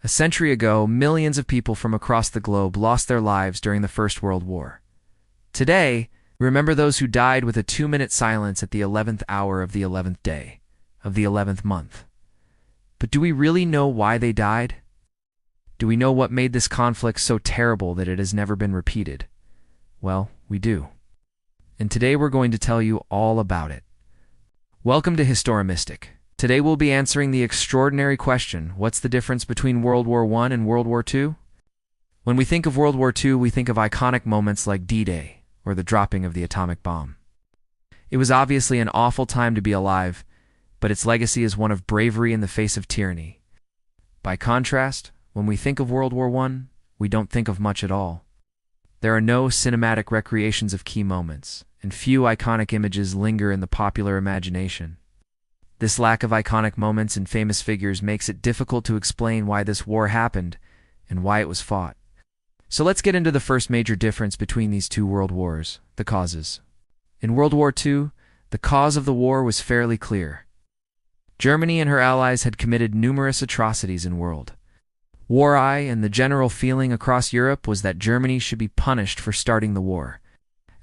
A century ago, millions of people from across the globe lost their lives during the First World War. Today, we remember those who died with a 2-minute silence at the 11th hour of the 11th day of the 11th month. But do we really know why they died? Do we know what made this conflict so terrible that it has never been repeated? Well, we do. And today we're going to tell you all about it. Welcome to HistoroMystic. Today we'll be answering the extraordinary question, what's the difference between World War I and World War II? When we think of World War II, we think of iconic moments like D-Day or the dropping of the atomic bomb. It was obviously an awful time to be alive, but its legacy is one of bravery in the face of tyranny. By contrast, when we think of World War I, we don't think of much at all. There are no cinematic recreations of key moments, and few iconic images linger in the popular imagination. This lack of iconic moments and famous figures makes it difficult to explain why this war happened and why it was fought. So let's get into the first major difference between these two world wars, the causes. In World War II, the cause of the war was fairly clear. Germany and her allies had committed numerous atrocities in world. War I and the general feeling across Europe was that Germany should be punished for starting the war.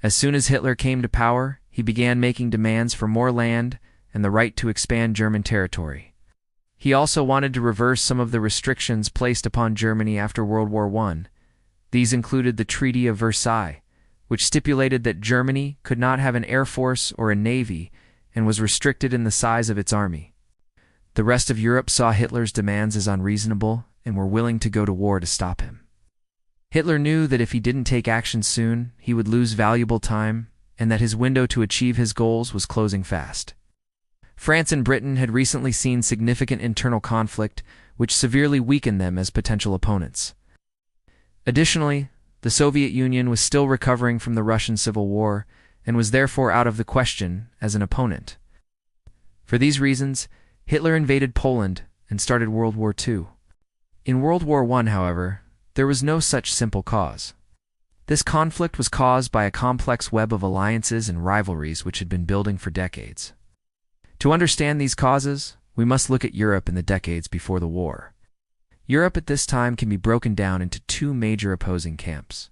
As soon as Hitler came to power, he began making demands for more land and the right to expand German territory. He also wanted to reverse some of the restrictions placed upon Germany after World War I. These included the Treaty of Versailles, which stipulated that Germany could not have an air force or a navy and was restricted in the size of its army. The rest of Europe saw Hitler's demands as unreasonable and were willing to go to war to stop him. Hitler knew that if he didn't take action soon, he would lose valuable time and that his window to achieve his goals was closing fast. France and Britain had recently seen significant internal conflict, which severely weakened them as potential opponents. Additionally, the Soviet Union was still recovering from the Russian Civil War and was therefore out of the question as an opponent. For these reasons, Hitler invaded Poland and started World War II. In World War I, however, there was no such simple cause. This conflict was caused by a complex web of alliances and rivalries which had been building for decades. To understand these causes, we must look at Europe in the decades before the war. Europe at this time can be broken down into two major opposing camps.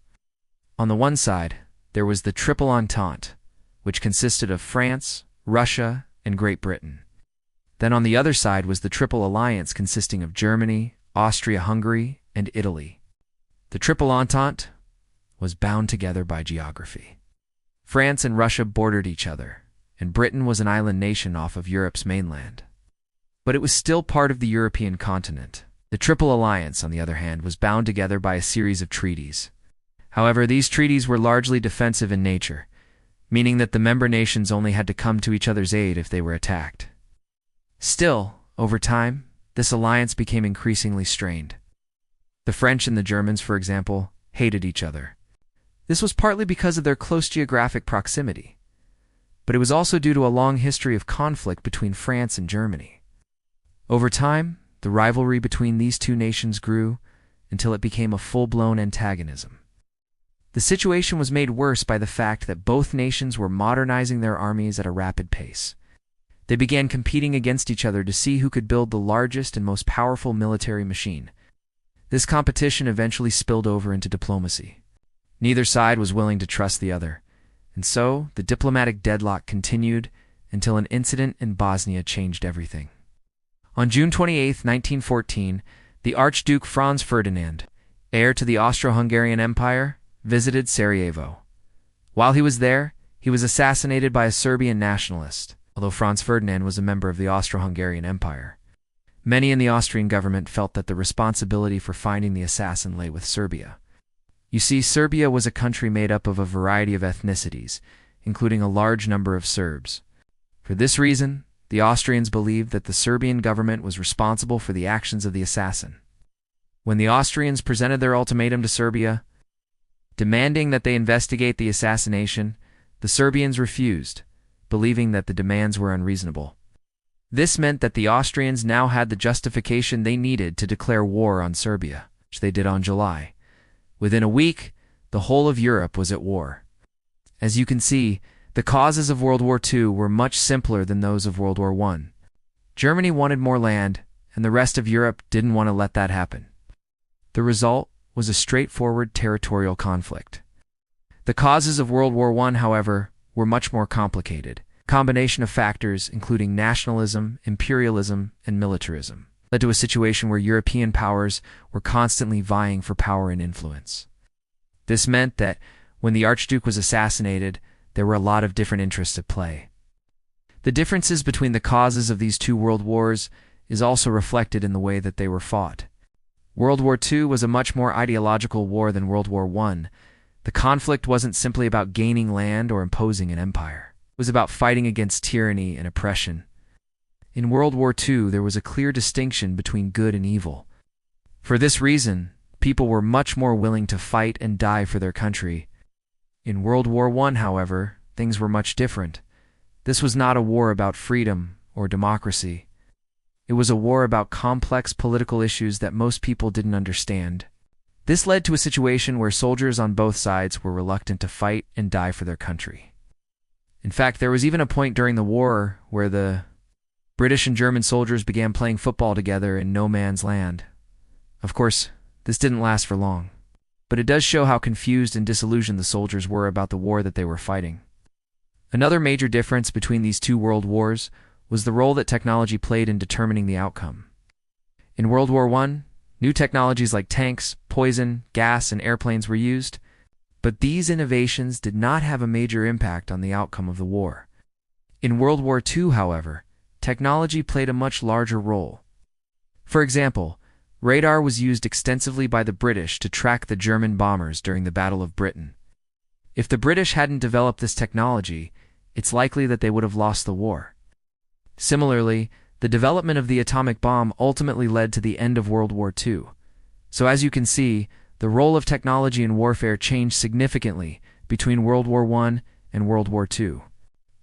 On the one side, there was the Triple Entente, which consisted of France, Russia, and Great Britain. Then on the other side was the Triple Alliance consisting of Germany, Austria-Hungary, and Italy. The Triple Entente was bound together by geography. France and Russia bordered each other, and Britain was an island nation off of Europe's mainland. But it was still part of the European continent. The Triple Alliance, on the other hand, was bound together by a series of treaties. However, these treaties were largely defensive in nature, meaning that the member nations only had to come to each other's aid if they were attacked. Still, over time, this alliance became increasingly strained. The French and the Germans, for example, hated each other. This was partly because of their close geographic proximity, but it was also due to a long history of conflict between France and Germany. Over time, the rivalry between these two nations grew until it became a full-blown antagonism. The situation was made worse by the fact that both nations were modernizing their armies at a rapid pace. They began competing against each other to see who could build the largest and most powerful military machine. This competition eventually spilled over into diplomacy. Neither side was willing to trust the other, and so the diplomatic deadlock continued until an incident in Bosnia changed everything. On June 28, 1914, the Archduke Franz Ferdinand, heir to the Austro-Hungarian Empire, visited Sarajevo. While he was there, he was assassinated by a Serbian nationalist, although Franz Ferdinand was a member of the Austro-Hungarian Empire. Many in the Austrian government felt that the responsibility for finding the assassin lay with Serbia. You see, Serbia was a country made up of a variety of ethnicities, including a large number of Serbs. For this reason, the Austrians believed that the Serbian government was responsible for the actions of the assassin. When the Austrians presented their ultimatum to Serbia, demanding that they investigate the assassination, the Serbians refused, believing that the demands were unreasonable. This meant that the Austrians now had the justification they needed to declare war on Serbia, which they did on July. Within a week, the whole of Europe was at war. As you can see, the causes of World War II were much simpler than those of World War I. Germany wanted more land, and the rest of Europe didn't want to let that happen. The result was a straightforward territorial conflict. The causes of World War I, however, were much more complicated. A combination of factors, including nationalism, imperialism, and militarism, led to a situation where European powers were constantly vying for power and influence. This meant that when the Archduke was assassinated, there were a lot of different interests at play. The differences between the causes of these two world wars is also reflected in the way that they were fought. World War II was a much more ideological war than World War I. The conflict wasn't simply about gaining land or imposing an empire. It was about fighting against tyranny and oppression. In World War II, there was a clear distinction between good and evil. For this reason, people were much more willing to fight and die for their country. In World War I, however, things were much different. This was not a war about freedom or democracy. It was a war about complex political issues that most people didn't understand. This led to a situation where soldiers on both sides were reluctant to fight and die for their country. In fact, there was even a point during the war where the British and German soldiers began playing football together in no man's land. Of course, this didn't last for long, but it does show how confused and disillusioned the soldiers were about the war that they were fighting. Another major difference between these two world wars was the role that technology played in determining the outcome. In World War I, new technologies like tanks, poison, gas, and airplanes were used, but these innovations did not have a major impact on the outcome of the war. In World War II, however, technology played a much larger role. For example, radar was used extensively by the British to track the German bombers during the Battle of Britain. If the British hadn't developed this technology, it's likely that they would have lost the war. Similarly, the development of the atomic bomb ultimately led to the end of World War II. So as you can see, the role of technology in warfare changed significantly between World War I and World War II.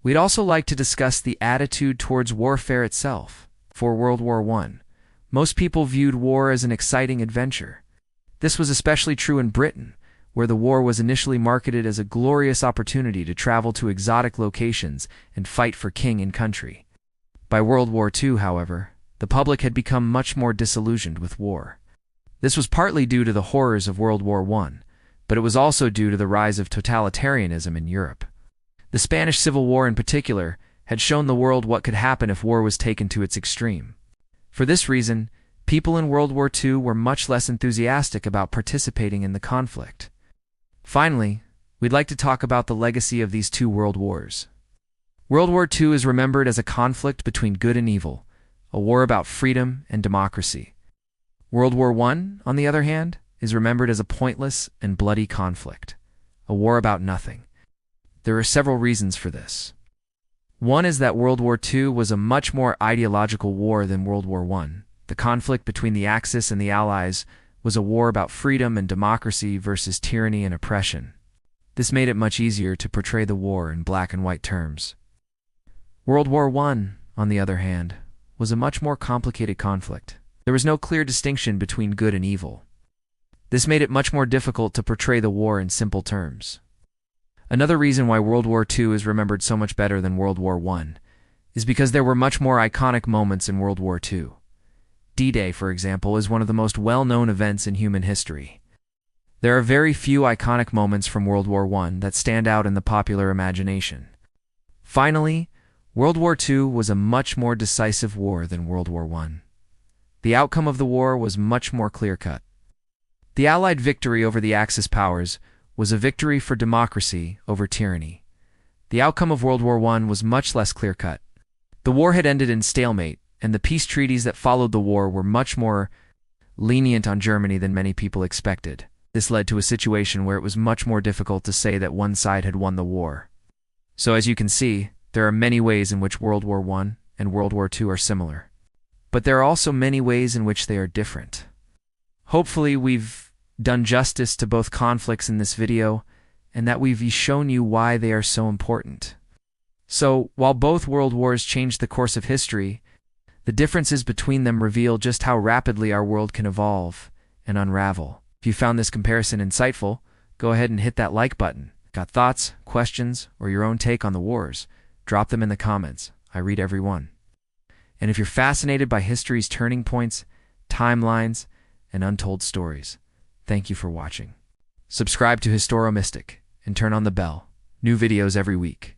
We'd also like to discuss the attitude towards warfare itself. For World War I, most people viewed war as an exciting adventure. This was especially true in Britain, where the war was initially marketed as a glorious opportunity to travel to exotic locations and fight for king and country. By World War II, however, the public had become much more disillusioned with war. This was partly due to the horrors of World War I, but it was also due to the rise of totalitarianism in Europe. The Spanish Civil War in particular had shown the world what could happen if war was taken to its extreme. For this reason, people in World War II were much less enthusiastic about participating in the conflict. Finally, we'd like to talk about the legacy of these two world wars. World War II is remembered as a conflict between good and evil, a war about freedom and democracy. World War I, on the other hand, is remembered as a pointless and bloody conflict, a war about nothing. There are several reasons for this. One is that World War II was a much more ideological war than World War I. The conflict between the Axis and the Allies was a war about freedom and democracy versus tyranny and oppression. This made it much easier to portray the war in black and white terms. World War I, on the other hand, was a much more complicated conflict. There was no clear distinction between good and evil. This made it much more difficult to portray the war in simple terms. Another reason why World War II is remembered so much better than World War I is because there were much more iconic moments in World War II. D-Day, for example, is one of the most well-known events in human history. There are very few iconic moments from World War I that stand out in the popular imagination. Finally, World War II was a much more decisive war than World War I. The outcome of the war was much more clear-cut. The Allied victory over the Axis powers was a victory for democracy over tyranny. The outcome of World War I was much less clear-cut. The war had ended in stalemate, and the peace treaties that followed the war were much more lenient on Germany than many people expected. This led to a situation where it was much more difficult to say that one side had won the war. So as you can see, there are many ways in which World War I and World War II are similar. But there are also many ways in which they are different. Hopefully we've done justice to both conflicts in this video, and that we've shown you why they are so important. So, while both world wars changed the course of history, the differences between them reveal just how rapidly our world can evolve and unravel. If you found this comparison insightful, go ahead and hit that like button. Got thoughts, questions, or your own take on the wars? Drop them in the comments. I read every one. And if you're fascinated by history's turning points, timelines, and untold stories. Thank you for watching. Subscribe to HistoroMystic and turn on the bell. New videos every week.